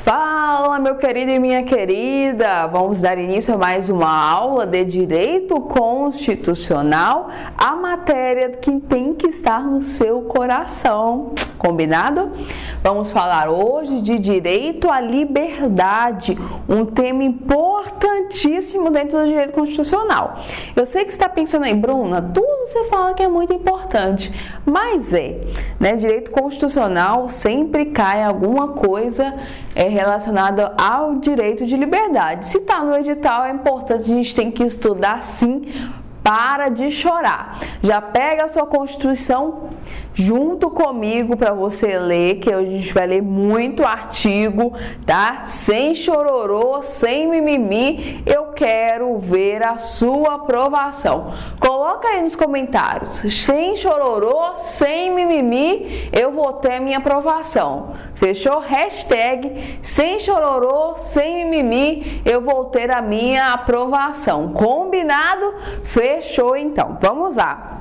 Fala, meu querido e minha querida! Vamos dar início a mais uma aula de Direito Constitucional, a matéria que tem que estar no seu coração. Combinado? Vamos falar hoje de direito à liberdade, um tema importantíssimo dentro do direito constitucional. Eu sei que você está pensando aí, Bruna, tudo você fala que é muito importante, mas né? Direito constitucional sempre cai alguma coisa relacionada ao direito de liberdade. Se está no edital, é importante, a gente tem que estudar sim. Para de chorar. Já pega a sua Constituição junto comigo para você ler, que a gente vai ler muito artigo, tá? Sem chororô, sem mimimi, eu quero ver a sua aprovação. Coloca aí nos comentários, sem chororô, sem mimimi, eu vou ter minha aprovação. Fechou? Hashtag sem chororô, sem mimimi, eu vou ter a minha aprovação. Combinado? Fechou então. Vamos lá.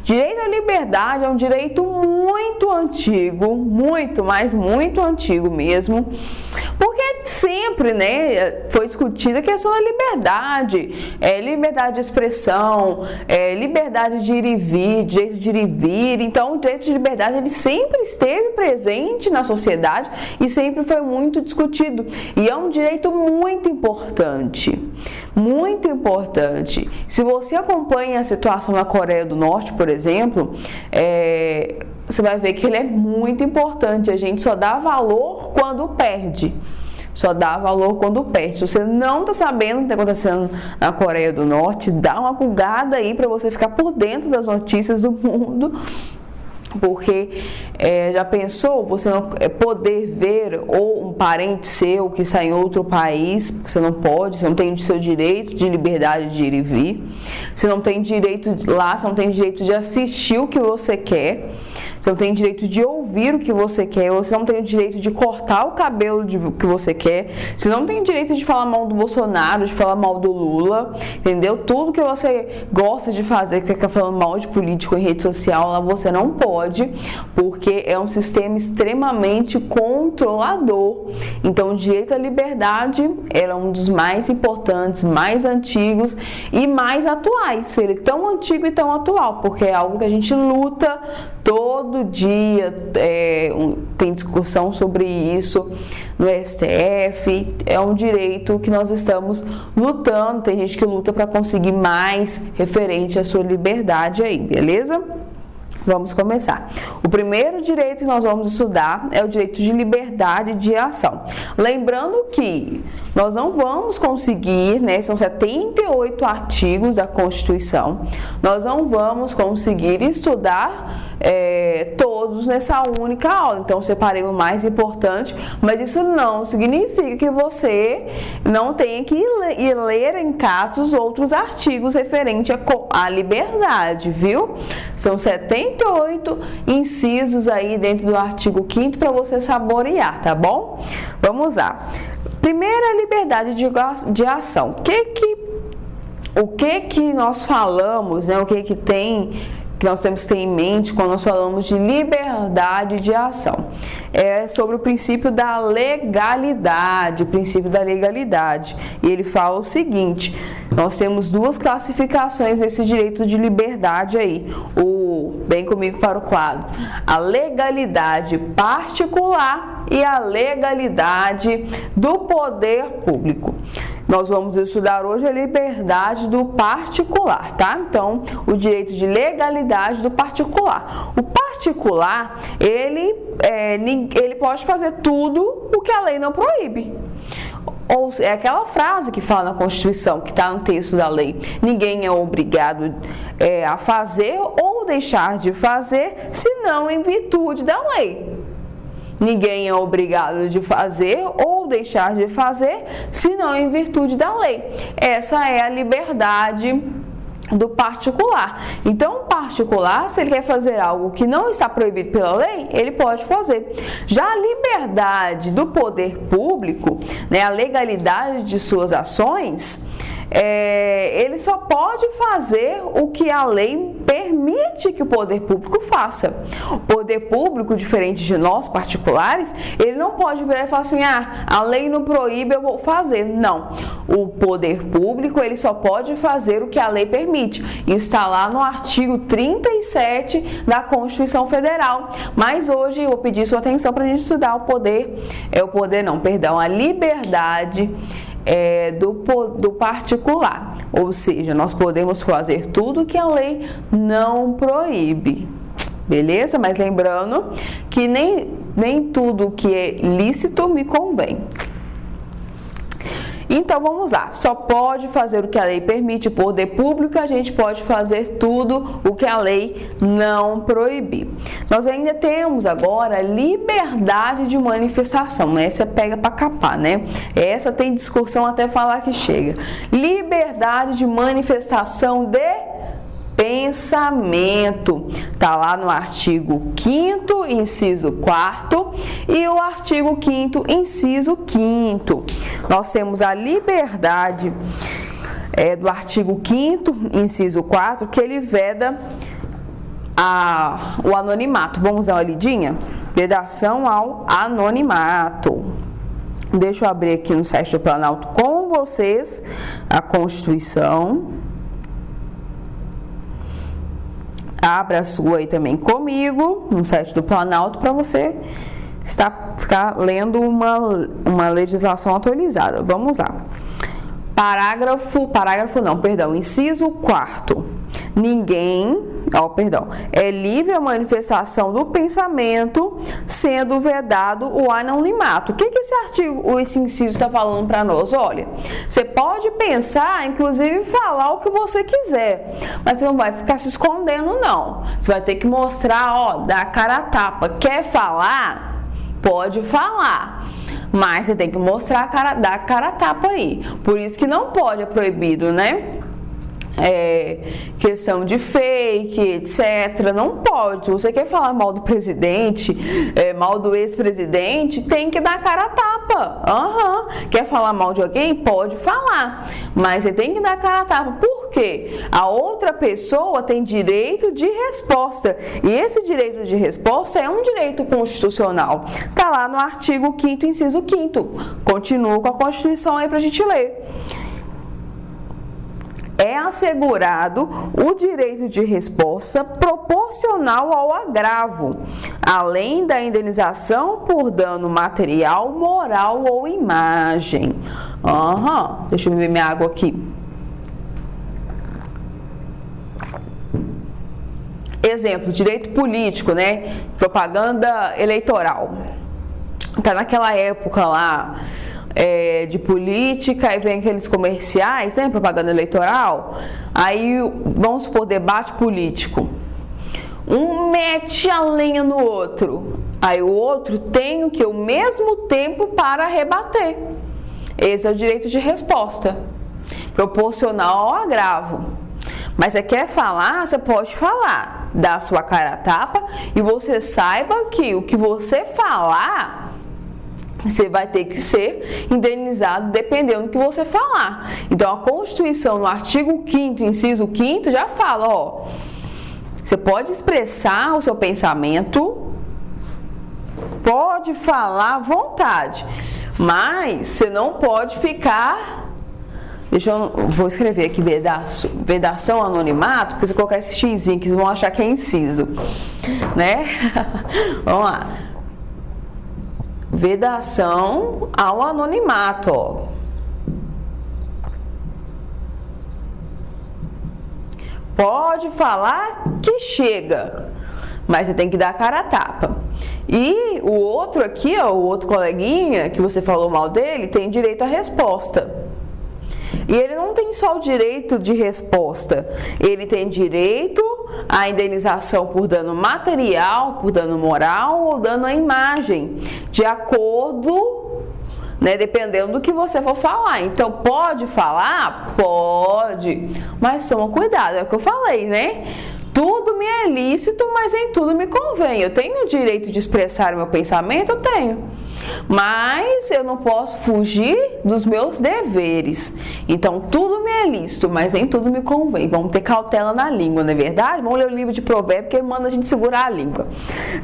Direito à liberdade é um direito muito antigo, muito antigo mesmo, porque sempre, né, foi discutida a questão da liberdade, liberdade de expressão, liberdade de ir e vir, direito de ir e vir. Então o direito de liberdade ele sempre esteve presente na sociedade e sempre foi muito discutido, e é um direito muito importante. Muito importante. Se você acompanha a situação na Coreia do Norte, por exemplo, você vai ver que ele é muito importante. A gente só dá valor quando perde. Só dá valor quando perde. Se você não está sabendo o que está acontecendo na Coreia do Norte, dá uma pulgada aí para você ficar por dentro das notícias do mundo. Porque já pensou você não poder ver ou um parente seu que está em outro país, porque você não pode, você não tem o seu direito de liberdade de ir e vir, você não tem direito lá, você não tem direito de assistir o que você quer, você não tem direito de ouvir o que você quer, você não tem o direito de cortar o cabelo que você quer, você não tem direito de falar mal do Bolsonaro, de falar mal do Lula, entendeu? Tudo que você gosta de fazer, que fica falando mal de político em rede social, lá você não pode, porque é um sistema extremamente controlador. Então, o direito à liberdade era um dos mais importantes, mais antigos e mais atuais. Ele é tão antigo e tão atual, porque é algo que a gente luta todo dia, tem discussão sobre isso no STF, é um direito que nós estamos lutando, tem gente que luta para conseguir mais referente à sua liberdade aí, beleza? Vamos começar. O primeiro direito que nós vamos estudar é o direito de liberdade de ação. Lembrando que nós não vamos conseguir, né, são 78 artigos da Constituição, nós não vamos conseguir estudar todos nessa única aula. Então, separei o mais importante, mas isso não significa que você não tenha que ir ler em casa os outros artigos referentes à liberdade, viu? São 78 incisos aí dentro do artigo 5º para você saborear, tá bom? Vamos lá. Primeiro, a liberdade de ação. O que nós falamos, né? O que nós temos que ter em mente quando nós falamos de liberdade de ação? É sobre o princípio da legalidade, E ele fala o seguinte: nós temos duas classificações desse direito de liberdade aí. Vem comigo para o quadro. A legalidade particular e a legalidade do poder público. Nós vamos estudar hoje a liberdade do particular, tá? Então, o direito de legalidade do particular. O particular, ele pode fazer tudo o que a lei não proíbe. Ou é aquela frase que fala na Constituição, que está no texto da lei: ninguém é obrigado a fazer ou deixar de fazer, senão em virtude da lei. Ninguém é obrigado de fazer ou deixar de fazer, senão em virtude da lei. Essa é a liberdade do particular. Então, o particular, se ele quer fazer algo que não está proibido pela lei, ele pode fazer. Já a liberdade do poder público, né, a legalidade de suas ações, ele só pode fazer o que a lei permite que o poder público faça. O poder público, diferente de nós particulares, ele não pode virar e falar assim, a lei não proíbe, eu vou fazer. Não. O poder público, ele só pode fazer o que a lei permite. Isso está lá no artigo 37 da Constituição Federal. Mas hoje eu vou pedir sua atenção para a gente estudar a liberdade do particular. Ou seja, nós podemos fazer tudo que a lei não proíbe. Beleza? Mas lembrando que nem tudo que é lícito me convém. Então vamos lá, só pode fazer o que a lei permite, o poder público, a gente pode fazer tudo o que a lei não proibir. Nós ainda temos agora liberdade de manifestação, essa pega para capar, né? Essa tem discussão até falar que chega. Liberdade de manifestação de pensamento, tá lá no artigo 5º, inciso 4º e o artigo 5º, inciso 5º. Nós temos a liberdade do artigo 5º, inciso 4º, que ele veda o anonimato. Vamos dar uma lidinha? Vedação ao anonimato. Deixa eu abrir aqui no site do Planalto com vocês a Constituição. Abra a sua aí também comigo, no site do Planalto, para você ficar lendo uma legislação atualizada. Vamos lá. Inciso 4º. É livre a manifestação do pensamento, sendo vedado o anonimato. O que esse inciso está falando para nós? Olha, você pode pensar, inclusive falar o que você quiser, mas você não vai ficar se escondendo, não. Você vai ter que mostrar, dar a cara a tapa. Quer falar? Pode falar. Mas você tem que mostrar dar a cara a tapa aí. Por isso que não pode, é proibido, né? Questão de fake, etc. Não pode. Se você quer falar mal do presidente, mal do ex-presidente, tem que dar cara a tapa. Quer falar mal de alguém? Pode falar. Mas você tem que dar cara a tapa. Por quê? A outra pessoa tem direito de resposta. E esse direito de resposta é um direito constitucional. Está lá no artigo 5º, inciso 5º. Continuo com a Constituição aí para a gente ler. É assegurado o direito de resposta proporcional ao agravo, além da indenização por dano material, moral ou imagem. Deixa eu beber minha água aqui. Exemplo, direito político, né? Propaganda eleitoral. Tá naquela época lá de política, e vem aqueles comerciais, né, propaganda eleitoral, aí vamos supor, debate político, um mete a lenha no outro, aí o outro tem o mesmo tempo para rebater. Esse é o direito de resposta, proporcional ao agravo. Mas você quer falar, você pode falar, dá a sua cara a tapa, e você saiba que o que você falar, você vai ter que ser indenizado dependendo do que você falar. Então, a Constituição, no artigo 5º, inciso 5º, já fala, você pode expressar o seu pensamento, pode falar à vontade, mas você não pode ficar... vou escrever aqui vedação anonimato, porque se eu colocar esse xizinho, que vocês vão achar que é inciso, né? Vamos lá. Vedação ao anonimato, Pode falar que chega, mas você tem que dar a cara a tapa. E o outro aqui, o outro coleguinha que você falou mal dele, tem direito à resposta. E ele não tem só o direito de resposta, ele tem direito à indenização por dano material, por dano moral ou dano à imagem, de acordo, dependendo do que você for falar. Então, pode falar? Pode, mas toma cuidado, é o que eu falei, Tudo me é lícito, mas nem tudo me convém. Eu tenho o direito de expressar o meu pensamento? Eu tenho. mas eu não posso fugir dos meus deveres. Então, tudo me é lícito, mas nem tudo me convém. Vamos ter cautela na língua, não é verdade? Vamos ler o livro de Provérbios, porque ele manda a gente segurar a língua.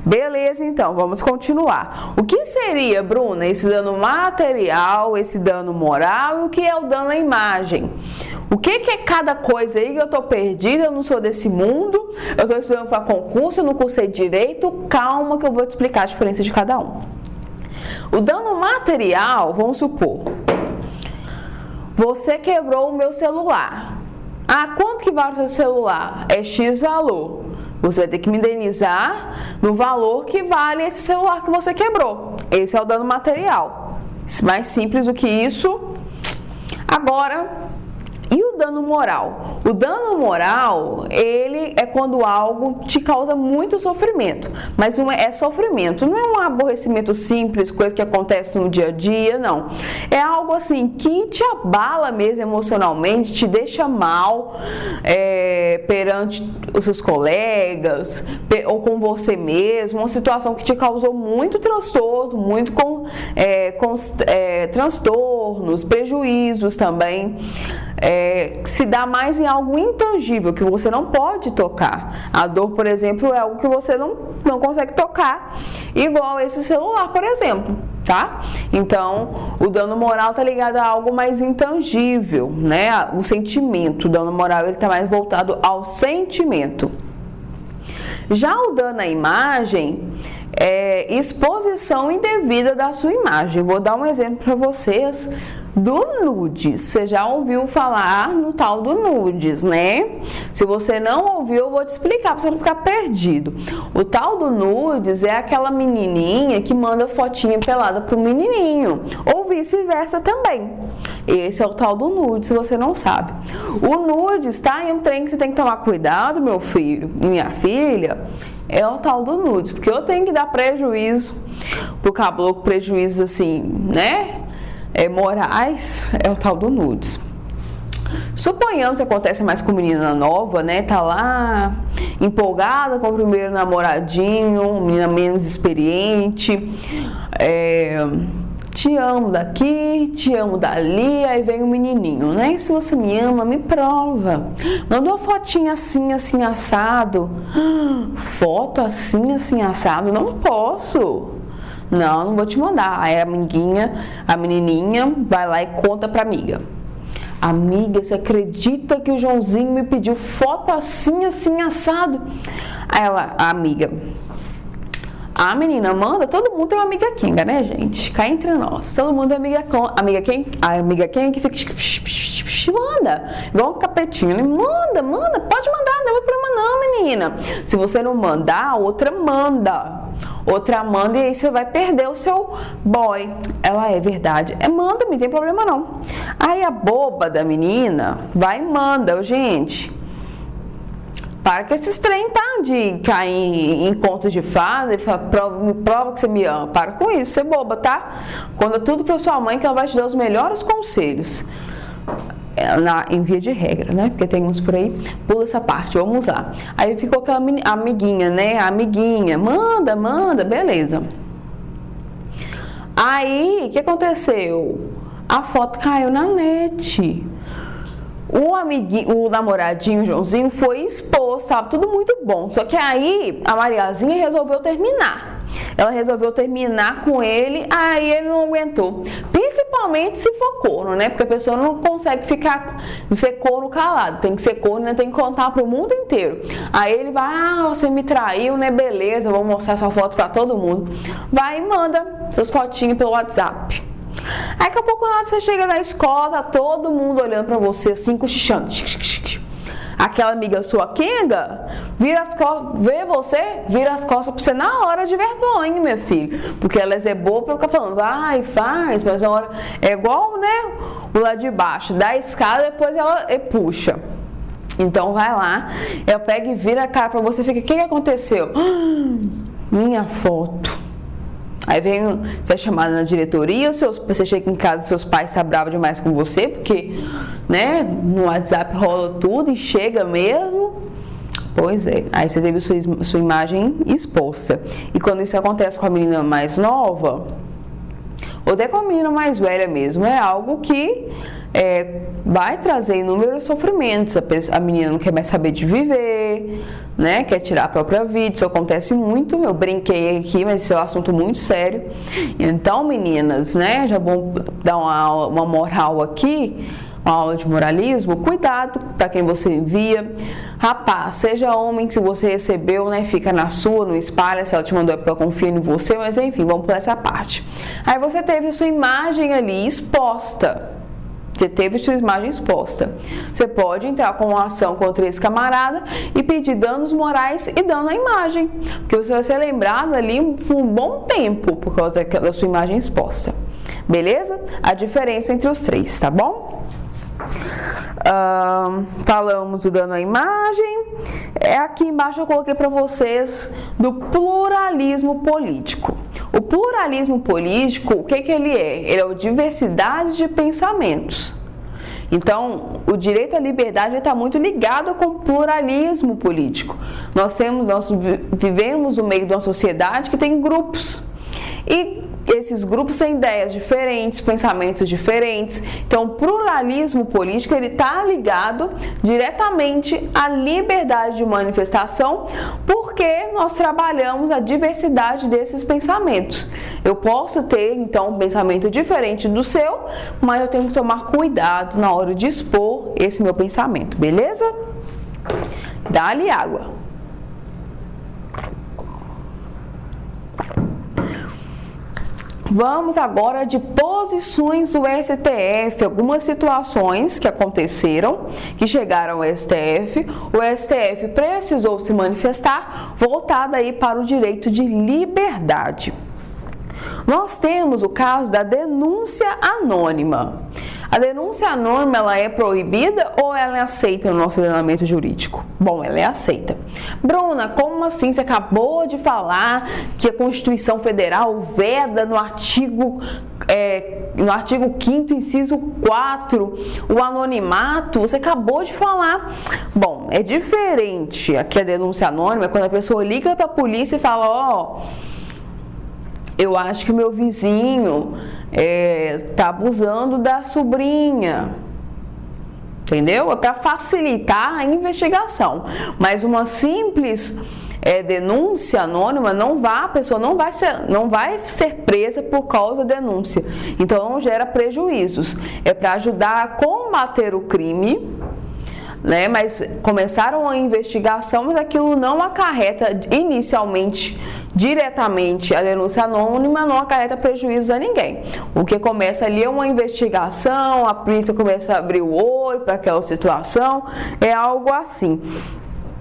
Beleza, então, vamos continuar. O que seria, Bruna, esse dano material, esse dano moral e o que é o dano à imagem? O que é cada coisa aí que eu tô perdida, eu não sou desse mundo, eu tô estudando para concurso, eu não cursei direito, calma que eu vou te explicar a diferença de cada um. O dano material, vamos supor, você quebrou o meu celular. Ah, quanto que vale o seu celular? É X valor. Você vai ter que me indenizar no valor que vale esse celular que você quebrou. Esse é o dano material. Mais simples do que isso. Agora, e o dano moral? O dano moral, ele é quando algo te causa muito sofrimento. Mas é sofrimento, não é um aborrecimento simples, coisa que acontece no dia a dia, não. É algo assim que te abala mesmo emocionalmente, te deixa mal perante os seus colegas ou com você mesmo. Uma situação que te causou muito transtorno, muito transtornos, prejuízos também. Se dá mais em algo intangível, que você não pode tocar. A dor, por exemplo, é algo que você não consegue tocar, igual esse celular, por exemplo, tá? Então, o dano moral tá ligado a algo mais intangível, né? O sentimento, o dano moral, ele tá mais voltado ao sentimento. Já o dano à imagem é exposição indevida da sua imagem. Vou dar um exemplo para vocês do nudes. Você já ouviu falar no tal do nudes, né? Se você não ouviu, eu vou te explicar para você não ficar perdido. O tal do nudes é aquela menininha que manda fotinha pelada pro menininho, ou vice-versa também. Esse é o tal do nudes, se você não sabe. O nudes, tá? É um trem que você tem que tomar cuidado, meu filho e minha filha. É o tal do nudes, porque eu tenho que dar prejuízo pro caboclo, prejuízo assim, né? Morais, é o tal do nudes. Suponhamos que acontece mais com menina nova, né? Tá lá empolgada com o primeiro namoradinho, menina menos experiente. Te amo daqui, te amo dali, aí vem o menininho, né? Se você me ama, me prova. Manda uma fotinha assim, assim, assado. Foto assim, assim, assado? Não posso. Não vou te mandar. Aí a menininha vai lá e conta pra amiga. Amiga, você acredita que o Joãozinho me pediu foto assim, assim, assado? Aí a amiga... A menina manda, todo mundo tem uma amiga quenga, né, gente? Cá entre nós. Todo mundo é amiga quem? A amiga quem que fica manda, igual um capetinho, né? Manda, pode mandar, não é problema não, menina. Se você não mandar, outra manda. Outra manda e aí você vai perder o seu boy. Ela é verdade. Manda, não tem problema não. Aí a boba da menina vai e manda, gente. Para que esses trem tá de cair em contos de fada e fala, me prova que você me ama. Para com isso, você é boba, tá? Conta tudo pra sua mãe que ela vai te dar os melhores conselhos. Em via de regra, né? Porque tem uns por aí, pula essa parte, vamos lá. Aí ficou aquela amiguinha, né? A amiguinha, manda, beleza. Aí, o que aconteceu? A foto caiu na net. O namoradinho, o Joãozinho, foi exposto, sabe? Tudo muito bom. Só que aí a Mariazinha resolveu terminar. Ela resolveu terminar com ele, aí ele não aguentou. Principalmente se for corno, né? Porque a pessoa não consegue ser corno calado. Tem que ser corno, né? Tem que contar pro mundo inteiro. Aí ele vai, você me traiu, né? Beleza, eu vou mostrar sua foto pra todo mundo. Vai e manda seus fotinhos pelo WhatsApp. Aí daqui a pouco você chega na escola, tá todo mundo olhando pra você assim, cochichando. Aquela amiga sua quenga vira as costas, vê você, vira as costas pra você na hora de vergonha, meu filho. Porque ela é boa pra ficar falando, vai, faz, mas a hora é igual, né? O lá de baixo, dá a escada, depois ela puxa. Então vai lá, ela pega e vira a cara pra você e fica, o que aconteceu? Minha foto. Aí vem, você é chamado na diretoria, você chega em casa e seus pais estão bravos demais com você, porque, né, no WhatsApp rola tudo e chega mesmo. Pois é, aí você teve sua imagem exposta. E quando isso acontece com a menina mais nova, ou até com a menina mais velha mesmo, é algo que vai trazer inúmeros sofrimentos. A menina não quer mais saber de viver, né? Quer tirar a própria vida. Isso acontece muito. Eu brinquei aqui, mas esse é um assunto muito sério. Então, meninas, né? Já vou dar uma moral aqui, uma aula de moralismo. Cuidado para quem você envia. Rapaz, seja homem, se você recebeu, né? Fica na sua, não espalha. Se ela te mandou é porque ela confia em você, mas enfim, vamos por essa parte. Aí você teve a sua imagem ali exposta. Você teve sua imagem exposta. Você pode entrar com uma ação contra esse camarada e pedir danos morais e dano à imagem. Porque você vai ser lembrado ali por um bom tempo por causa da sua imagem exposta. Beleza? A diferença entre os três, tá bom? Falamos do dano à imagem. Aqui embaixo eu coloquei para vocês do pluralismo político. O pluralismo político, o que ele é? Ele é a diversidade de pensamentos. Então, o direito à liberdade está muito ligado com o pluralismo político. Nós vivemos no meio de uma sociedade que tem grupos. E esses grupos têm ideias diferentes, pensamentos diferentes. Então, o pluralismo político está ligado diretamente à liberdade de manifestação, porque nós trabalhamos a diversidade desses pensamentos. Eu posso ter, então, um pensamento diferente do seu, mas eu tenho que tomar cuidado na hora de expor esse meu pensamento, beleza? Dá-lhe água. Vamos agora de posições do STF, algumas situações que aconteceram, que chegaram ao STF. O STF precisou se manifestar, voltado aí para o direito de liberdade. Nós temos o caso da denúncia anônima. A denúncia anônima, ela é proibida ou ela é aceita no nosso ordenamento jurídico? Bom, ela é aceita. Bruna, como assim? Você acabou de falar que a Constituição Federal veda no artigo 5º, inciso 4, o anonimato. Você acabou de falar. Bom, é diferente. Aqui a denúncia anônima é quando a pessoa liga para a polícia e fala, eu acho que o meu vizinho tá abusando da sobrinha, entendeu? É para facilitar a investigação, mas uma simples denúncia anônima a pessoa não vai ser presa por causa da denúncia, então não gera prejuízos, é para ajudar a combater o crime, né? Mas começaram a investigação, mas aquilo não acarreta inicialmente, diretamente, a denúncia anônima não acarreta prejuízos a ninguém. O que começa ali é uma investigação, a polícia começa a abrir o olho para aquela situação, é algo assim.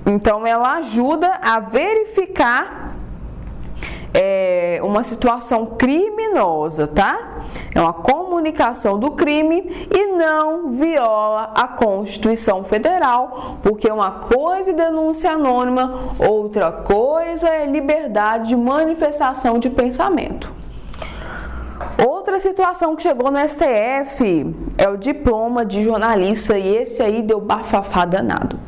Então ela ajuda a verificar uma situação criminosa, tá? É uma comunicação do crime e não viola a Constituição Federal, porque uma coisa é denúncia anônima, outra coisa é liberdade de manifestação de pensamento. Outra situação que chegou no STF é o diploma de jornalista, e esse aí deu bafafá danado.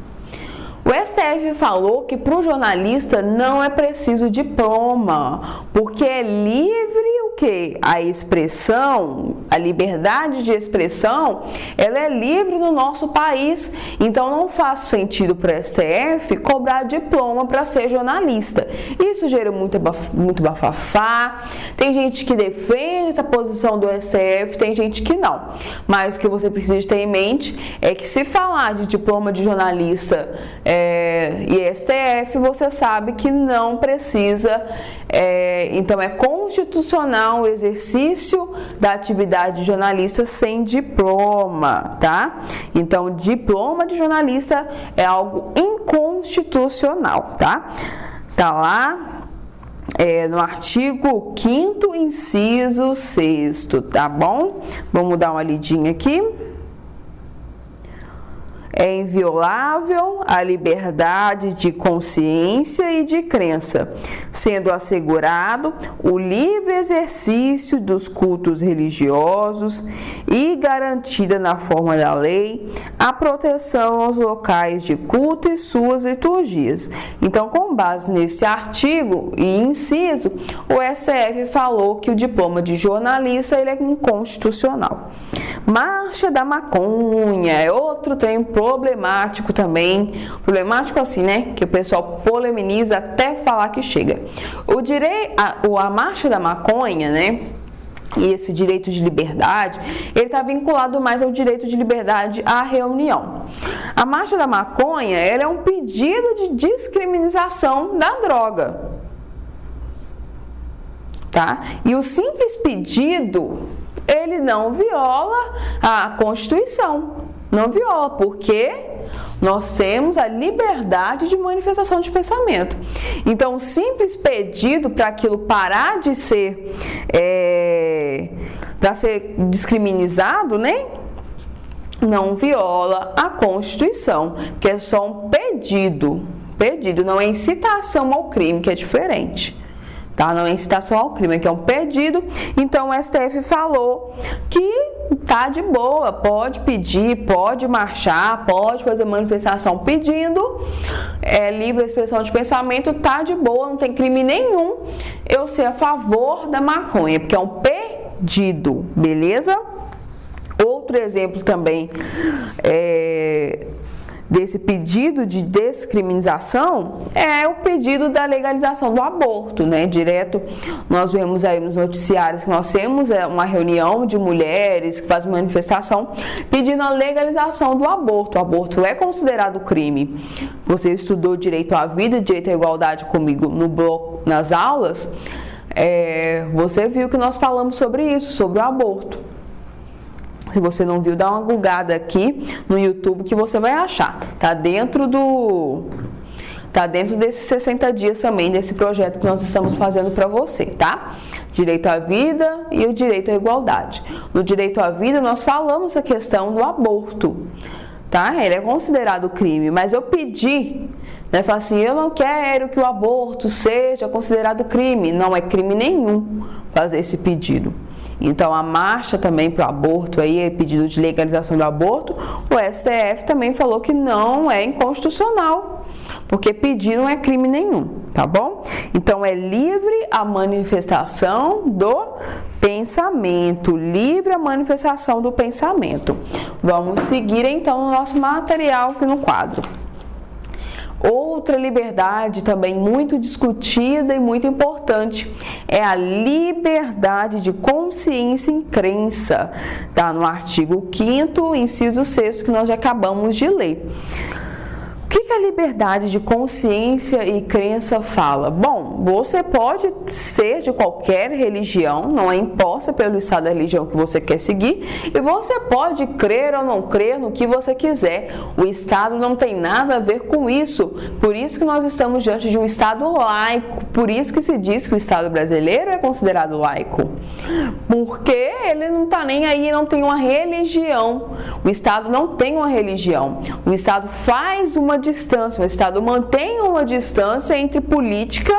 O STF falou que para o jornalista não é preciso diploma, porque é livre o quê? A expressão, a liberdade de expressão, ela é livre no nosso país, então não faz sentido para o STF cobrar diploma para ser jornalista. Isso gera muito bafafá, tem gente que defende essa posição do STF, tem gente que não, mas o que você precisa ter em mente é que se falar de diploma de jornalista e STF, você sabe que não precisa, então é constitucional o exercício da atividade de jornalista sem diploma, tá? Então, diploma de jornalista é algo inconstitucional, tá? Tá lá no artigo 5º, inciso 6º, tá bom? Vamos dar uma lidinha aqui. É inviolável a liberdade de consciência e de crença, sendo assegurado o livre exercício dos cultos religiosos e garantida na forma da lei a proteção aos locais de culto e suas liturgias. Então, com com base nesse artigo e inciso, o STF falou que o diploma de jornalista ele é inconstitucional. Marcha da maconha é outro trem problemático também. Problemático assim, né? Que o pessoal polemiza até falar que chega. A marcha da maconha, né? E esse direito de liberdade, ele está vinculado mais ao direito de liberdade à reunião. A marcha da maconha, ela é um pedido de descriminalização da droga, tá? E o simples pedido, ele não viola a Constituição, não viola, porque nós temos a liberdade de manifestação de pensamento. Então, o simples pedido para aquilo parar de ser, para ser descriminalizado, né? Não viola a Constituição, que é só um pedido. Pedido, não é incitação ao crime, que é diferente. Tá? Não é incitação ao crime, que é um pedido. Então o STF falou que tá de boa, pode pedir, pode marchar, pode fazer manifestação pedindo, livre expressão de pensamento, tá de boa, não tem crime nenhum eu ser a favor da maconha, porque é um pedido, beleza? Outro exemplo também desse pedido de descriminalização é o pedido da legalização do aborto, né? Direto, nós vemos aí nos noticiários que nós temos uma reunião de mulheres que fazem manifestação pedindo a legalização do aborto. O aborto é considerado crime. Você estudou direito à vida e direito à igualdade comigo no bloco, nas aulas, você viu que nós falamos sobre isso, sobre o aborto. Se você não viu, dá uma googada aqui no YouTube que você vai achar. Tá dentro desses 60 dias também, desse projeto que nós estamos fazendo para você, tá? Direito à vida e o direito à igualdade. No direito à vida, nós falamos a questão do aborto, tá? Ele é considerado crime, mas eu pedi, né? Falei assim, eu não quero que o aborto seja considerado crime. Não é crime nenhum fazer esse pedido. Então, a marcha também para o aborto, aí, pedido de legalização do aborto, o STF também falou que não é inconstitucional, porque pedir não é crime nenhum, tá bom? Então, é livre a manifestação do pensamento, livre a manifestação do pensamento. Vamos seguir, então, o nosso material aqui no quadro. Outra liberdade também muito discutida e muito importante é a liberdade de consciência e crença, tá? No artigo 5º, inciso 6º, que nós já acabamos de ler. O que a liberdade de consciência e crença fala? Bom, você pode ser de qualquer religião, não é imposta pelo Estado da religião que você quer seguir, e você pode crer ou não crer no que você quiser. O Estado não tem nada a ver com isso. Por isso que nós estamos diante de um Estado laico. Por isso que se diz que o Estado brasileiro é considerado laico. Porque ele não está nem aí, não tem uma religião. O Estado não tem uma religião. O Estado faz uma distância, o Estado mantém uma distância entre política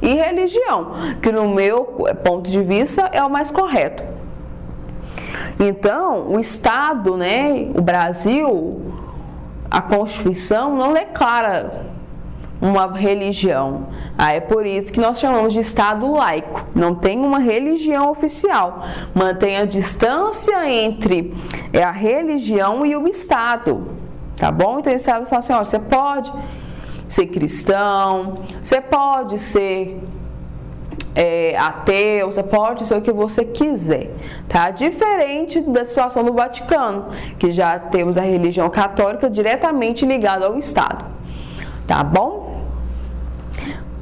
e religião, que no meu ponto de vista é o mais correto. Então, o Estado, né, o Brasil, a Constituição não declara uma religião. É por isso que nós chamamos de Estado laico. Não tem uma religião oficial. Mantém a distância entre a religião e o Estado. Tá bom? Então, o Estado fala assim, ó, você pode ser cristão, você pode ser ateu, você pode ser o que você quiser, tá? Diferente da situação do Vaticano, que já temos a religião católica diretamente ligada ao Estado, tá bom?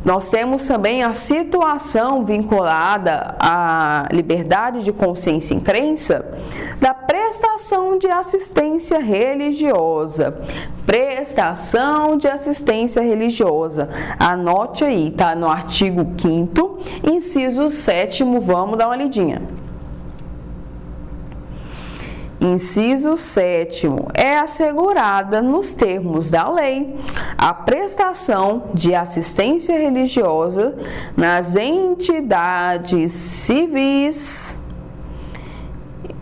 Nós temos também a situação vinculada à liberdade de consciência e crença da prestação de assistência religiosa. Prestação de assistência religiosa. Anote aí, tá? No artigo 5º, inciso 7º, vamos dar uma lidinha. Inciso 7º, é assegurada nos termos da lei a prestação de assistência religiosa nas entidades civis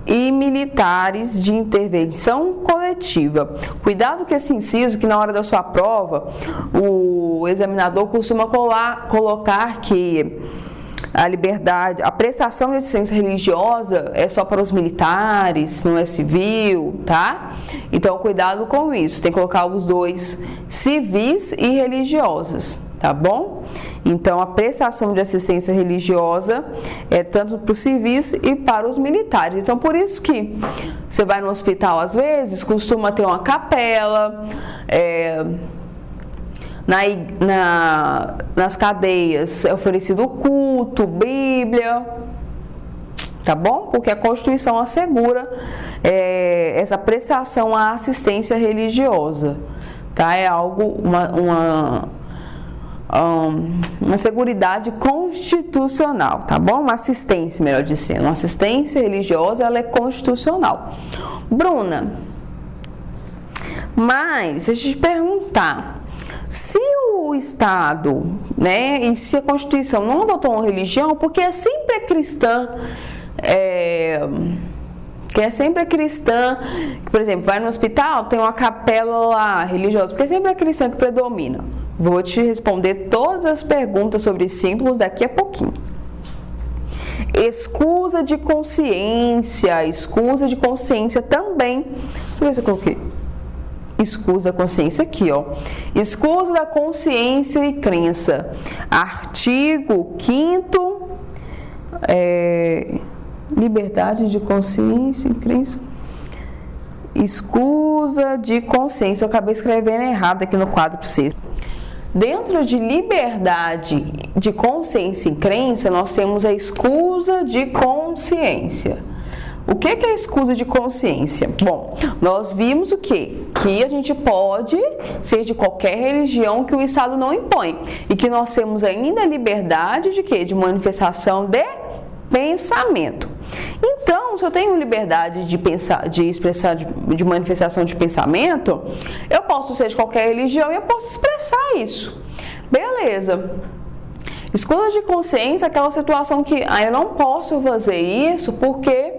e militares de intervenção coletiva. Cuidado com esse inciso, que na hora da sua prova, o examinador costuma colocar que a liberdade, a prestação de assistência religiosa é só para os militares, não é civil, tá? Então, cuidado com isso, tem que colocar os dois, civis e religiosos, tá bom? Então, a prestação de assistência religiosa é tanto para os civis e para os militares. Então, por isso que você vai no hospital, às vezes, costuma ter uma capela, nas cadeias é oferecido culto, Bíblia, tá bom? Porque a Constituição assegura essa prestação à assistência religiosa, tá? É algo, uma seguridade constitucional, tá bom? Uma assistência, melhor dizendo, uma assistência religiosa, ela é constitucional. Bruna, mas deixa eu te perguntar, se o Estado, né, e se a Constituição não adotou uma religião, porque sempre é cristã, por exemplo, vai no hospital, tem uma capela lá religiosa, porque sempre é cristã que predomina. Vou te responder todas as perguntas sobre símbolos daqui a pouquinho. Escusa de consciência também. Deixa eu ver se eu coloquei. Escusa da consciência aqui, ó. Escusa da consciência e crença. Artigo 5º, liberdade de consciência e crença. Escusa de consciência. Eu acabei escrevendo errado aqui no quadro para vocês. Dentro de liberdade de consciência e crença, nós temos a escusa de consciência. O que é a escusa de consciência? Bom, nós vimos o quê? Que a gente pode ser de qualquer religião que o Estado não impõe. E que nós temos ainda a liberdade de quê? De manifestação de pensamento. Então, se eu tenho liberdade de pensar, de expressar, de manifestação de pensamento, eu posso ser de qualquer religião e eu posso expressar isso. Beleza. Escusa de consciência é aquela situação que eu não posso fazer isso porque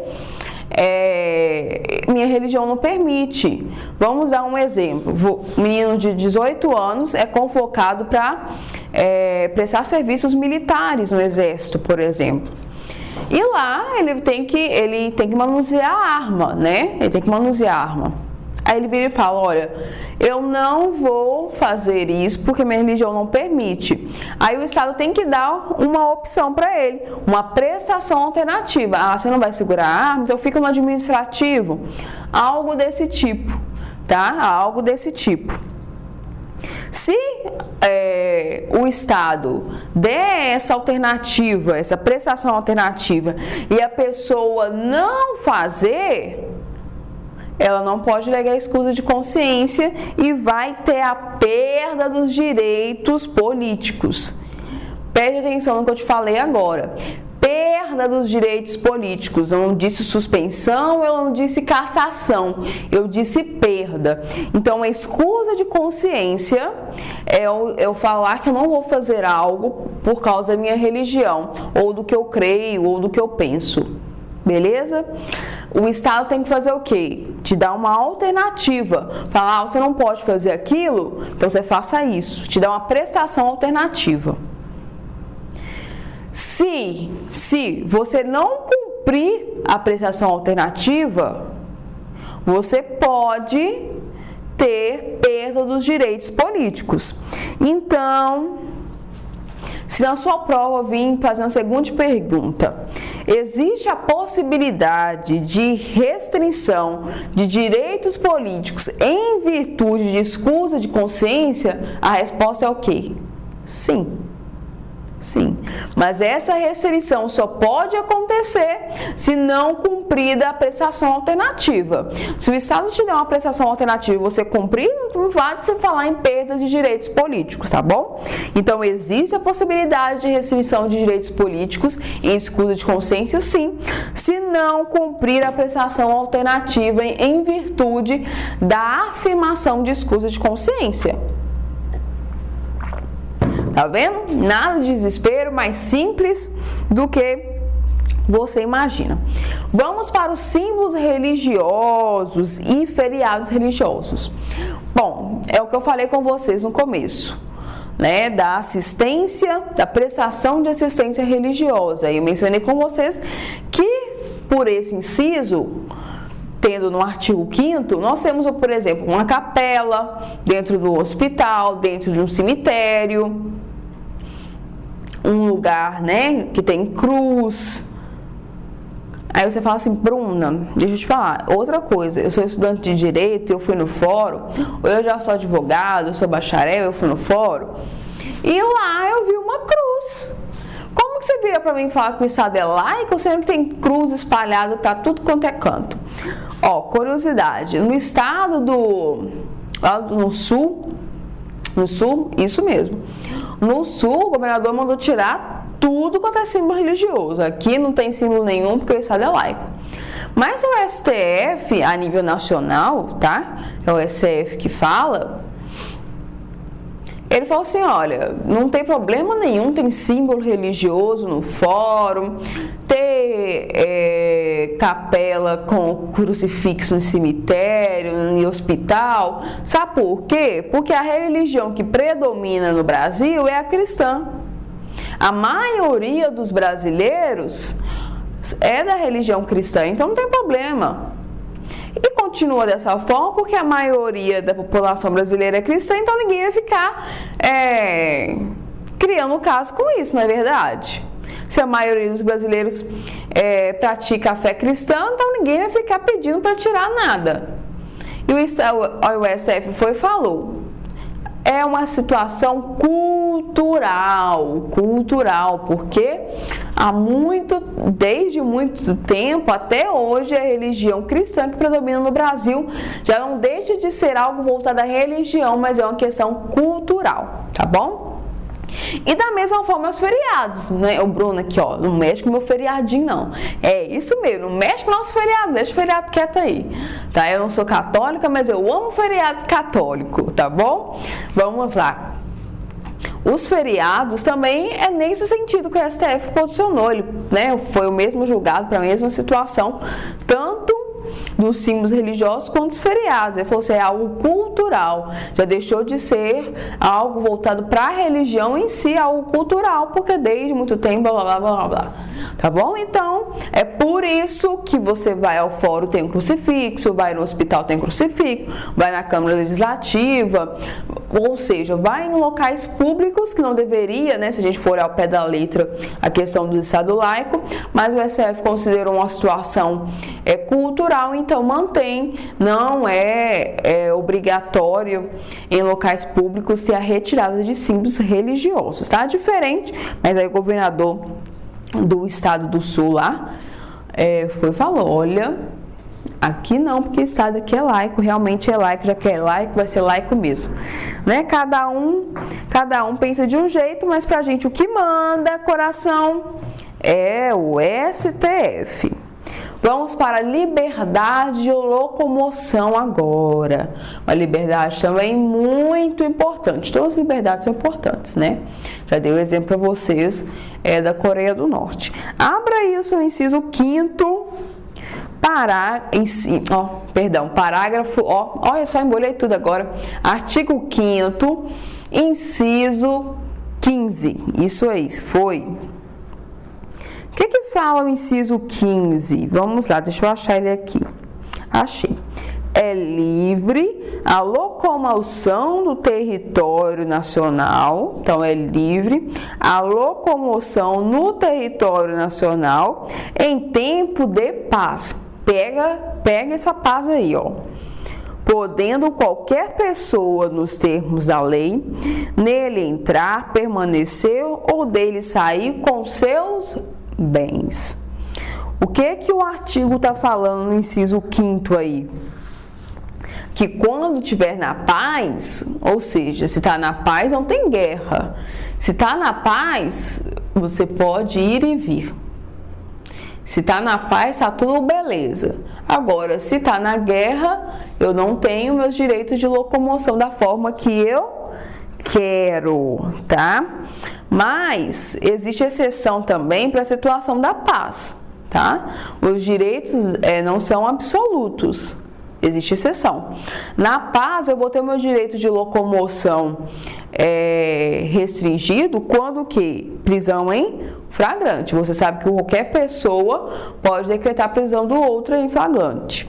minha religião não permite. Vamos dar um exemplo. Um menino de 18 anos é convocado para prestar serviços militares no exército, por exemplo. E lá ele tem que manusear a arma, né? Ele tem que manusear a arma. Aí ele vira e fala, olha, eu não vou fazer isso porque minha religião não permite. Aí o Estado tem que dar uma opção para ele, uma prestação alternativa. Ah, você não vai segurar a arma, então fica no administrativo. Algo desse tipo, tá? Algo desse tipo. Se o Estado der essa alternativa, essa prestação alternativa, e a pessoa não fazer, ela não pode alegar escusa de consciência e vai ter a perda dos direitos políticos. Preste atenção no que eu te falei agora. Perda dos direitos políticos. Eu não disse suspensão, eu não disse cassação, eu disse perda. Então, a escusa de consciência é eu falar que eu não vou fazer algo por causa da minha religião, ou do que eu creio, ou do que eu penso. Beleza? O Estado tem que fazer o quê? Te dar uma alternativa. Falar, você não pode fazer aquilo, então você faça isso. Te dá uma prestação alternativa. Se você não cumprir a prestação alternativa, você pode ter perda dos direitos políticos. Então, se na sua prova vir fazendo a seguinte pergunta, existe a possibilidade de restrição de direitos políticos em virtude de escusa de consciência? A resposta é o quê? Sim. Sim, mas essa restrição só pode acontecer se não cumprida a prestação alternativa. Se o Estado te der uma prestação alternativa e você cumprir, não vale você falar em perda de direitos políticos, tá bom? Então, existe a possibilidade de restrição de direitos políticos em escusa de consciência, sim, se não cumprir a prestação alternativa em virtude da afirmação de escusa de consciência. Tá vendo? Nada de desespero, mais simples do que você imagina. Vamos para os símbolos religiosos e feriados religiosos. Bom, é o que eu falei com vocês no começo. né, da assistência, da prestação de assistência religiosa. Eu mencionei com vocês que por esse inciso, tendo no artigo 5º, nós temos, por exemplo, uma capela dentro do hospital, dentro de um cemitério, um lugar, né, que tem cruz. Aí você fala assim, Bruna, deixa eu te falar, outra coisa, eu sou estudante de direito, eu fui no fórum, ou eu já sou advogado, eu sou bacharel, eu fui no fórum, e lá eu vi uma cruz. Como que você vira pra mim e fala que o Estado é laico, sendo que tem cruz espalhada pra tudo quanto é canto? Ó, curiosidade, no estado no sul, isso mesmo, no sul o governador mandou tirar tudo quanto é símbolo religioso. Aqui não tem símbolo nenhum porque o Estado é laico. Mas o STF, a nível nacional, tá? É o STF que fala. Ele falou assim, olha, não tem problema nenhum, tem símbolo religioso no fórum, ter capela com crucifixo no cemitério, em hospital. Sabe por quê? Porque a religião que predomina no Brasil é a cristã. A maioria dos brasileiros é da religião cristã, então não tem problema. E continua dessa forma porque a maioria da população brasileira é cristã, então ninguém vai ficar criando caso com isso, não é verdade? Se a maioria dos brasileiros pratica a fé cristã, então ninguém vai ficar pedindo para tirar nada. E o STF foi e falou, é uma situação cultural, porque desde muito tempo até hoje, a religião cristã que predomina no Brasil já não deixa de ser algo voltado à religião, mas é uma questão cultural, tá bom? E da mesma forma os feriados, né? O Bruno aqui, ó, não mexe com o meu feriadinho, não. É isso mesmo, não mexe com o nosso feriado, deixa o feriado quieto aí, tá? Eu não sou católica, mas eu amo feriado católico, tá bom? Vamos lá. Os feriados também é nesse sentido que o STF posicionou, ele, né, foi o mesmo julgado para a mesma situação, tanto dos símbolos religiosos quanto dos feriados. Ele falou assim, é algo cultural, já deixou de ser algo voltado para a religião em si, algo cultural, porque desde muito tempo, blá, blá, blá, blá, blá. Tá bom? Então, é por isso que você vai ao fórum, tem um crucifixo, vai no hospital, tem crucifixo, vai na Câmara Legislativa, ou seja, vai em locais públicos que não deveria, né, se a gente for ao pé da letra, a questão do Estado laico, mas o STF considerou uma situação cultural, então mantém, não é obrigatório em locais públicos ter a retirada de símbolos religiosos, tá? Diferente, mas aí o governador do estado do sul lá falou, olha, aqui não, porque o estado aqui é laico, realmente é laico, já que é laico, vai ser laico mesmo, né? Cada um pensa de um jeito, mas pra gente o que manda, coração, é o STF. Vamos para a liberdade de locomoção agora. Uma liberdade também muito importante. Todas as liberdades são importantes, né? Já dei o exemplo para vocês da Coreia do Norte. Abra aí o seu inciso 5º, parágrafo, olha só, embolei tudo agora. Artigo 5º, inciso 15. Isso aí, foi. O que fala o inciso 15? Vamos lá, deixa eu achar ele aqui. Achei. É livre a locomoção do território nacional. Então, é livre a locomoção no território nacional em tempo de paz. Pega essa paz aí, ó. Podendo qualquer pessoa, nos termos da lei, nele entrar, permanecer ou dele sair com seus bens. O que o artigo está falando no inciso 5º aí? Que quando estiver na paz, ou seja, se está na paz não tem guerra. Se está na paz, você pode ir e vir. Se está na paz, está tudo beleza. Agora, se está na guerra, eu não tenho meus direitos de locomoção da forma que eu quero, tá? Mas existe exceção também para a situação da paz, tá? Os direitos não são absolutos. existe exceção. Na paz, eu vou ter o meu direito de locomoção restringido quando que? Prisão em flagrante. Você sabe que qualquer pessoa pode decretar prisão do outro em flagrante.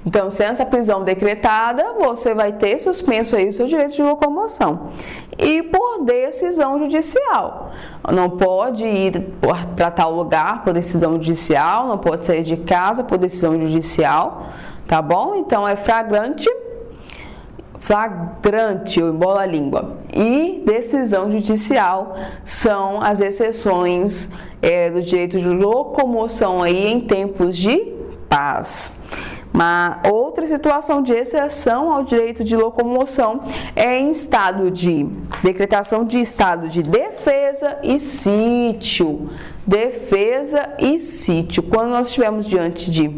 Então, sem essa prisão decretada, você vai ter suspenso aí o seu direito de locomoção. E por decisão judicial. Não pode ir para tal lugar por decisão judicial, não pode sair de casa por decisão judicial, tá bom? Então, é flagrante, eu embolo a língua. E decisão judicial são as exceções do direito de locomoção aí em tempos de paz. Uma outra situação de exceção ao direito de locomoção é em estado de decretação de estado de defesa e sítio. Defesa e sítio. Quando nós estivermos diante de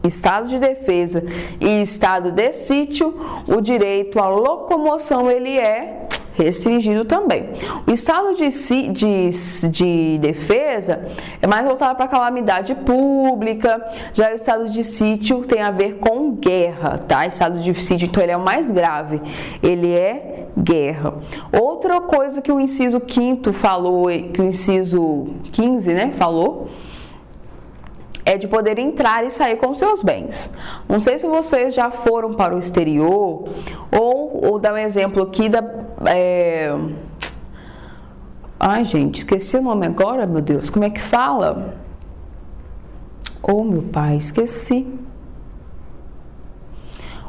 estado de defesa e estado de sítio, o direito à locomoção ele é restringido também. O estado de defesa é mais voltado para calamidade pública, já o estado de sítio tem a ver com guerra, tá? Estado de sítio, então ele é o mais grave, ele é guerra. Outra coisa que o inciso 5º falou, que o inciso 15, né, falou, é de poder entrar e sair com seus bens. Não sei se vocês já foram para o exterior, ou dar um exemplo aqui da... Ai, gente, esqueci o nome agora, meu Deus. Como é que fala? Oh, meu pai, esqueci.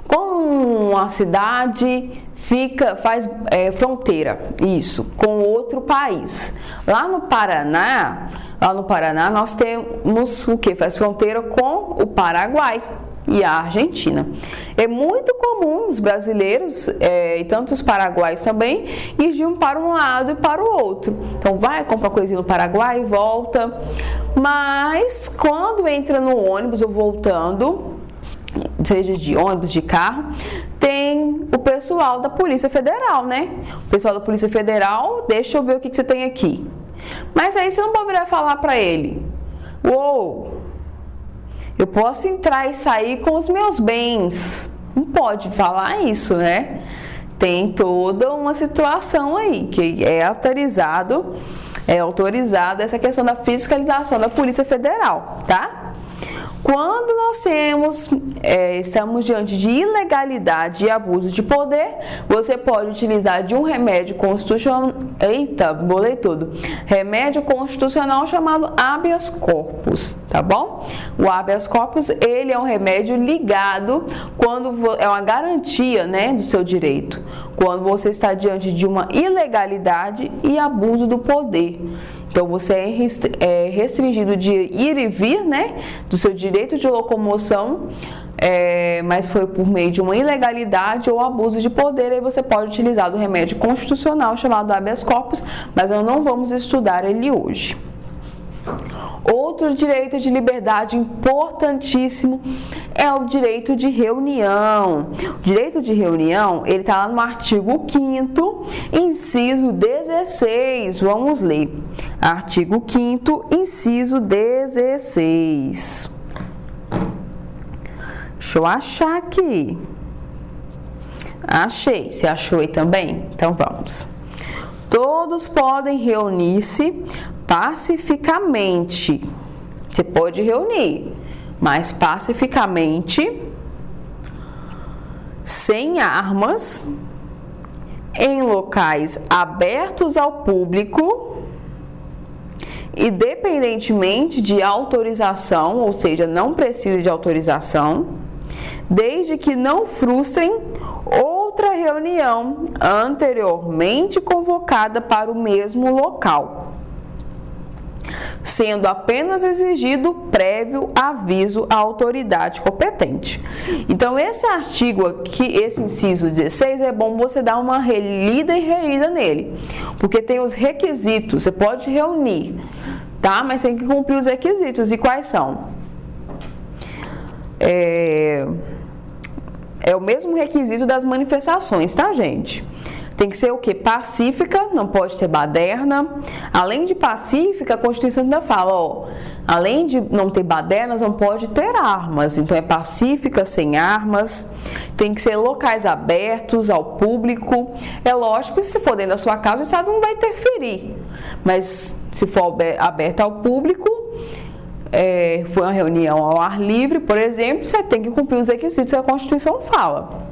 Como uma cidade faz fronteira, isso, com outro país. Lá no Paraná nós temos o que? Faz fronteira com o Paraguai e a Argentina. É muito comum os brasileiros e tanto os paraguaios também ir para um lado e para o outro. Então vai comprar coisinha no Paraguai e volta. Mas quando entra no ônibus ou voltando, seja de ônibus, de carro, tem o pessoal da Polícia Federal, né? O pessoal da Polícia Federal, deixa eu ver o que você tem aqui. Mas aí você não pode virar falar para ele: uou, eu posso entrar e sair com os meus bens. Não pode falar isso, né? Tem toda uma situação aí que é autorizado essa questão da fiscalização da Polícia Federal, tá? Quando nós estamos diante de ilegalidade e abuso de poder, você pode utilizar de um remédio constitucional, remédio constitucional chamado habeas corpus, tá bom? O habeas corpus, ele é um remédio ligado quando é uma garantia, né, do seu direito, quando você está diante de uma ilegalidade e abuso do poder. Então, você é restringido de ir e vir, né, do seu direito de locomoção, mas foi por meio de uma ilegalidade ou abuso de poder, aí você pode utilizar do remédio constitucional chamado habeas corpus, mas nós não vamos estudar ele hoje. Outro direito de liberdade importantíssimo é o direito de reunião. O direito de reunião, ele está lá no artigo 5º, inciso 16. Vamos ler. Artigo 5º, inciso 16. Deixa eu achar aqui. Achei. Você achou aí também? Então vamos. Todos podem reunir-se pacificamente. Você pode reunir, mas pacificamente, sem armas, em locais abertos ao público, independentemente de autorização, ou seja, não precisa de autorização, desde que não frustrem outra reunião anteriormente convocada para o mesmo local, sendo apenas exigido prévio aviso à autoridade competente. Então, esse artigo aqui, esse inciso 16, é bom você dar uma lida e relida nele, porque tem os requisitos, você pode reunir, tá? Mas tem que cumprir os requisitos. E quais são? É o mesmo requisito das manifestações, tá, gente? Tem que ser o quê? Pacífica, não pode ter baderna. Além de pacífica, a Constituição ainda fala, Além de não ter badernas, não pode ter armas. Então é pacífica, sem armas, tem que ser locais abertos ao público. É lógico que se for dentro da sua casa, o Estado não vai interferir. Mas se for aberta ao público, foi uma reunião ao ar livre, por exemplo, você tem que cumprir os requisitos que a Constituição fala.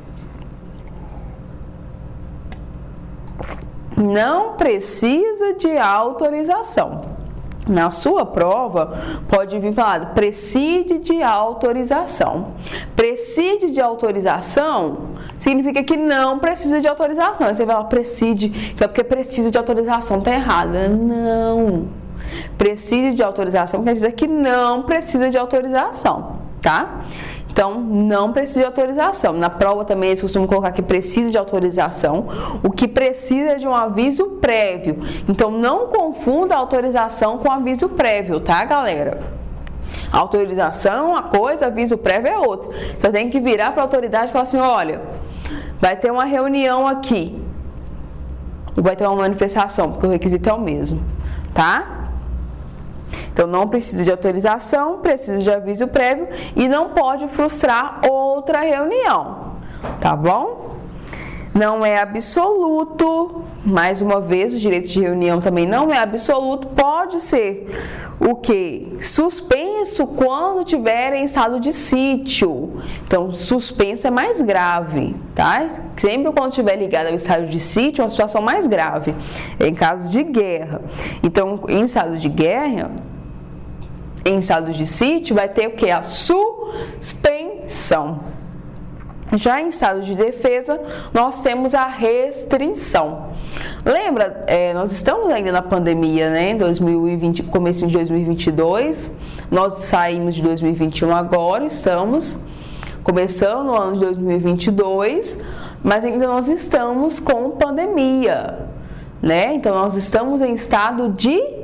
Não precisa de autorização. Na sua prova, pode vir falado, preside de autorização. Preside de autorização significa que não precisa de autorização. Aí você vai lá, preside, que é porque precisa de autorização, tá errada. Não. Preside de autorização quer dizer que não precisa de autorização, tá? Então, não precisa de autorização. Na prova também eles costumam colocar que precisa de autorização. O que precisa é de um aviso prévio. Então, não confunda a autorização com aviso prévio, tá, galera? Autorização é uma coisa, aviso prévio é outra. Então, tem que virar para a autoridade e falar assim, olha, vai ter uma reunião aqui. Vai ter uma manifestação, porque o requisito é o mesmo, tá? Então, não precisa de autorização, precisa de aviso prévio e não pode frustrar outra reunião, tá bom? Não é absoluto, mais uma vez, o direito de reunião também não é absoluto, pode ser o quê? Suspenso quando tiver em estado de sítio. Então, suspenso é mais grave, tá? Sempre quando estiver ligado ao estado de sítio, é uma situação mais grave, em caso de guerra. Então, em estado de guerra, em estado de sítio, vai ter o que? A suspensão. Já em estado de defesa, nós temos a restrição. Lembra, nós estamos ainda na pandemia, né? Em 2020, começo de 2022, nós saímos de 2021 agora, estamos começando o ano de 2022, mas ainda nós estamos com pandemia, né? Então, nós estamos em estado de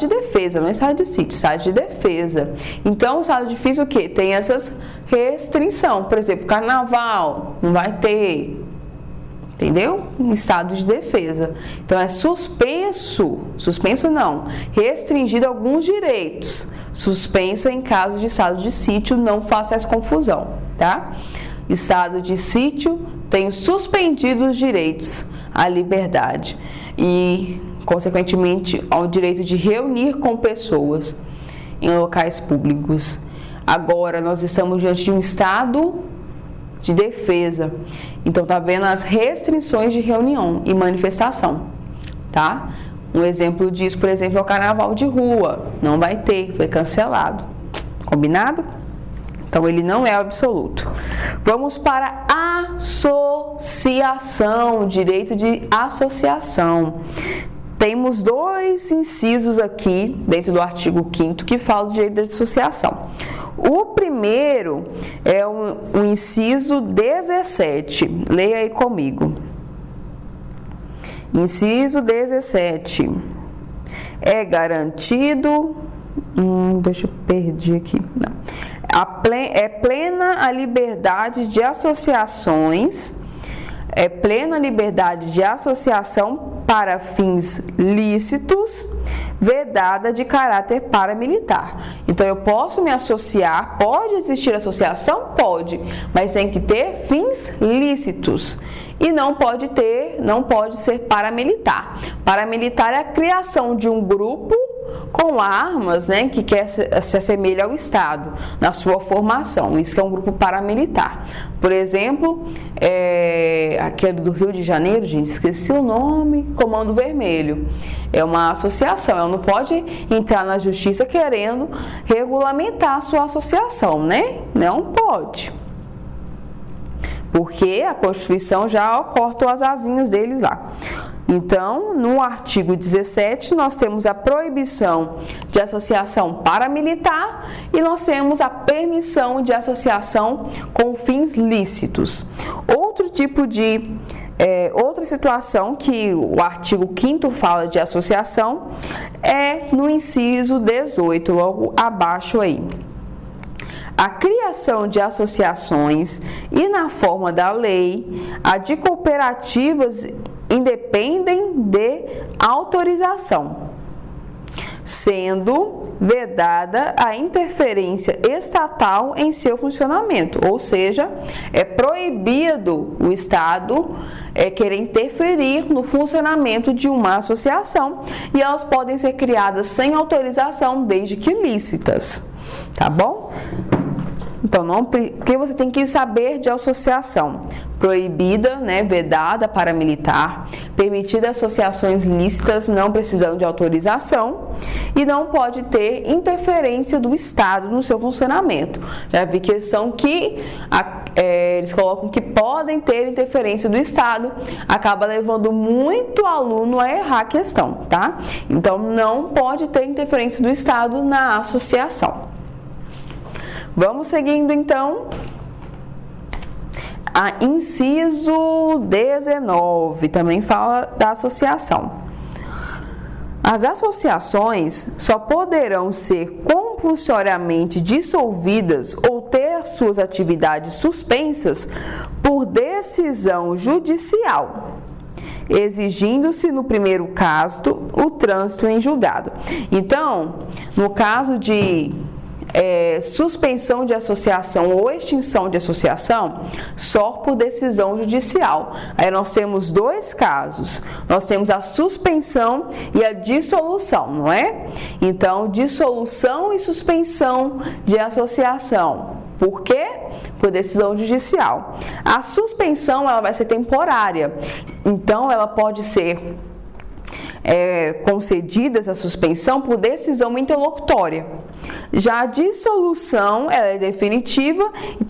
defesa, não estado de sítio, estado de defesa. Então, o estado de defesa o quê? Tem essas restrições. Por exemplo, carnaval, não vai ter, entendeu? Um estado de defesa. Então, é suspenso não, restringido alguns direitos. Suspenso em caso de estado de sítio, não faça essa confusão, tá? Estado de sítio tem suspendidos os direitos à liberdade e consequentemente, ao direito de reunir com pessoas em locais públicos. Agora, nós estamos diante de um estado de defesa. Então, tá vendo as restrições de reunião e manifestação, tá? Um exemplo disso, por exemplo, é o carnaval de rua. Não vai ter, foi cancelado. Combinado? Então, ele não é absoluto. Vamos para associação, direito de associação. Temos dois incisos aqui, dentro do artigo 5º, que falam do direito de associação. O primeiro é o inciso 17. Leia aí comigo. Inciso 17. É garantido... deixa eu perder aqui. Não. É plena a liberdade de associações... É plena liberdade de associação para fins lícitos, vedada de caráter paramilitar. Então, eu posso me associar, pode existir associação? Pode, mas tem que ter fins lícitos. E não pode ser paramilitar. Paramilitar é a criação de um grupo com armas, né, que quer se assemelha ao Estado na sua formação. Isso que é um grupo paramilitar. Por exemplo, aquele do Rio de Janeiro, gente, esqueci o nome, Comando Vermelho. É uma associação, ela não pode entrar na justiça querendo regulamentar a sua associação, né? Não pode. Porque a Constituição já cortou as asinhas deles lá. Então, no artigo 17, nós temos a proibição de associação paramilitar e nós temos a permissão de associação com fins lícitos. Outra situação que o artigo 5º fala de associação é no inciso 18, logo abaixo aí. A criação de associações e, na forma da lei, a de cooperativas independem de autorização. sendo vedada a interferência estatal em seu funcionamento, ou seja, é proibido o Estado querer interferir no funcionamento de uma associação e elas podem ser criadas sem autorização, desde que lícitas, tá bom? Então, o que você tem que saber de associação? Proibida, vedada, paramilitar, permitida associações lícitas não precisando de autorização e não pode ter interferência do Estado no seu funcionamento. Já vi questão que eles colocam que podem ter interferência do Estado, acaba levando muito aluno a errar a questão, tá? Então, não pode ter interferência do Estado na associação. Vamos seguindo, então. A inciso 19 também fala da associação. As associações só poderão ser compulsoriamente dissolvidas ou ter suas atividades suspensas por decisão judicial, exigindo-se, no primeiro caso, o trânsito em julgado. Então, no caso de suspensão de associação ou extinção de associação, só por decisão judicial. Aí nós temos dois casos. Nós temos a suspensão e a dissolução, não é? Então, dissolução e suspensão de associação. Por quê? Por decisão judicial. A suspensão, ela vai ser temporária. Então, ela pode ser concedida, essa suspensão, por decisão interlocutória. Já a dissolução, ela é definitiva e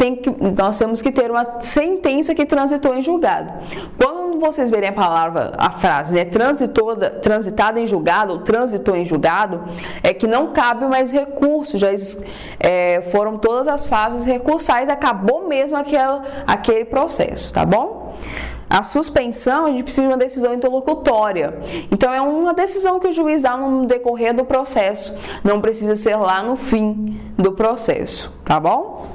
nós temos que ter uma sentença que transitou em julgado. Quando vocês verem a frase, transitada em julgado ou transitou em julgado, é que não cabe mais recurso, já foram todas as fases recursais, acabou mesmo aquele processo, tá bom? A suspensão, a gente precisa de uma decisão interlocutória. Então, é uma decisão que o juiz dá no decorrer do processo. Não precisa ser lá no fim do processo, tá bom?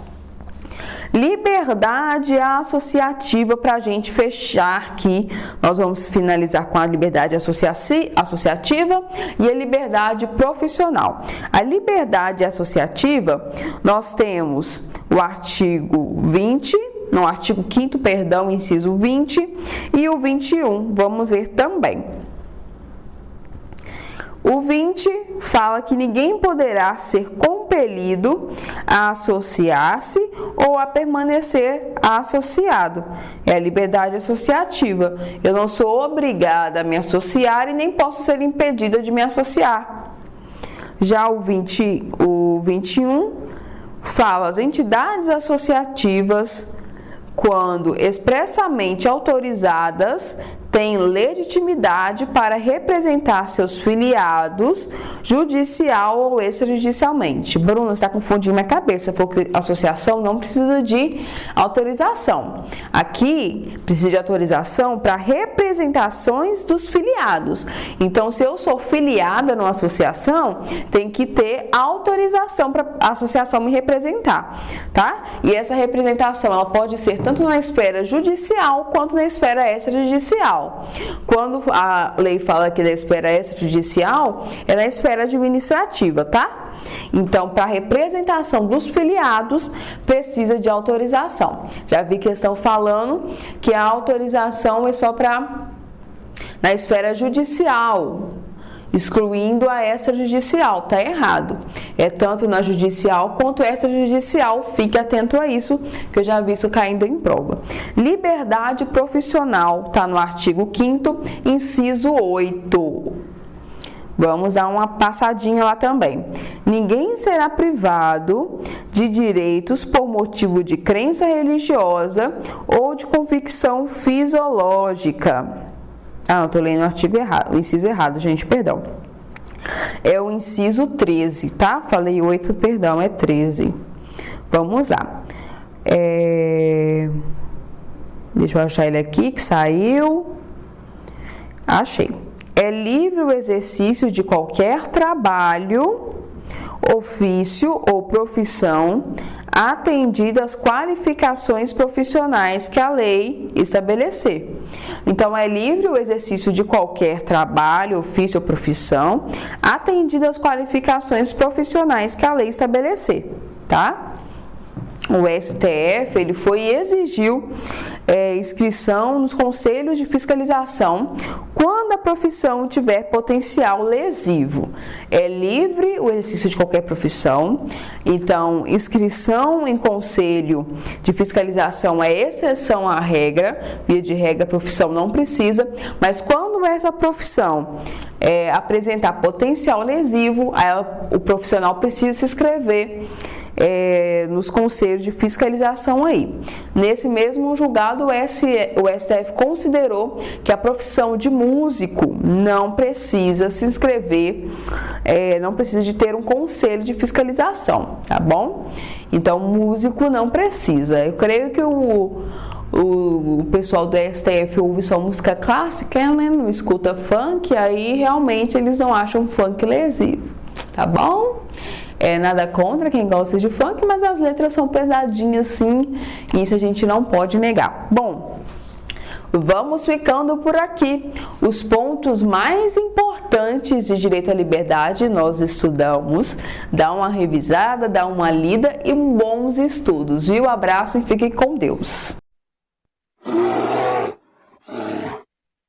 Liberdade associativa, para a gente fechar aqui, nós vamos finalizar com a liberdade associativa e a liberdade profissional. A liberdade associativa, nós temos o artigo 5º, inciso 20 e o 21, vamos ver também. O 20 fala que ninguém poderá ser compelido a associar-se ou a permanecer associado. É a liberdade associativa. Eu não sou obrigada a me associar e nem posso ser impedida de me associar. Já o 21 fala as entidades associativas, quando expressamente autorizadas, têm legitimidade para representar seus filiados judicial ou extrajudicialmente. Bruna, você está confundindo minha cabeça, porque associação não precisa de autorização. Aqui, precisa de autorização para representações dos filiados. Então, se eu sou filiada numa associação, tem que ter autorização para a associação me representar, tá? E essa representação, ela pode ser tanto na esfera judicial quanto na esfera extrajudicial. Quando a lei fala aqui da esfera extrajudicial, é na esfera administrativa, tá? Então, para a representação dos filiados, precisa de autorização. Já vi questão falando que a autorização é só na esfera judicial, excluindo a extrajudicial, tá errado. É tanto na judicial quanto extrajudicial, fique atento a isso, que eu já vi isso caindo em prova. Liberdade profissional, tá no artigo 5º, inciso 8. Vamos dar uma passadinha lá também. Ninguém será privado de direitos por motivo de crença religiosa ou de convicção fisiológica. Não, estou lendo o artigo errado, o inciso errado, gente, perdão. É o inciso 13, tá? Falei 8, perdão, é 13. Vamos lá. Deixa eu achar ele aqui, que saiu. Achei. É livre o exercício de qualquer trabalho, ofício ou profissão, atendidas as qualificações profissionais que a lei estabelecer. Então, é livre o exercício de qualquer trabalho, ofício ou profissão, atendidas as qualificações profissionais que a lei estabelecer, tá? O STF ele foi e exigiu inscrição nos conselhos de fiscalização quando a profissão tiver potencial lesivo. É livre o exercício de qualquer profissão, então inscrição em conselho de fiscalização é exceção à regra, via de regra a profissão não precisa, mas quando essa profissão apresentar potencial lesivo, aí o profissional precisa se inscrever nos conselhos de fiscalização aí. Nesse mesmo julgado, o STF considerou que a profissão de músico não precisa se inscrever, não precisa de ter um conselho de fiscalização, tá bom? Então, músico não precisa. Eu creio que o pessoal do STF ouve só música clássica, né? Não escuta funk, aí realmente eles não acham funk lesivo, tá bom? Nada contra quem gosta de funk, mas as letras são pesadinhas sim, e isso a gente não pode negar. Bom, vamos ficando por aqui. Os pontos mais importantes de direito à liberdade nós estudamos. Dá uma revisada, dá uma lida e bons estudos, viu? Abraço e fique com Deus.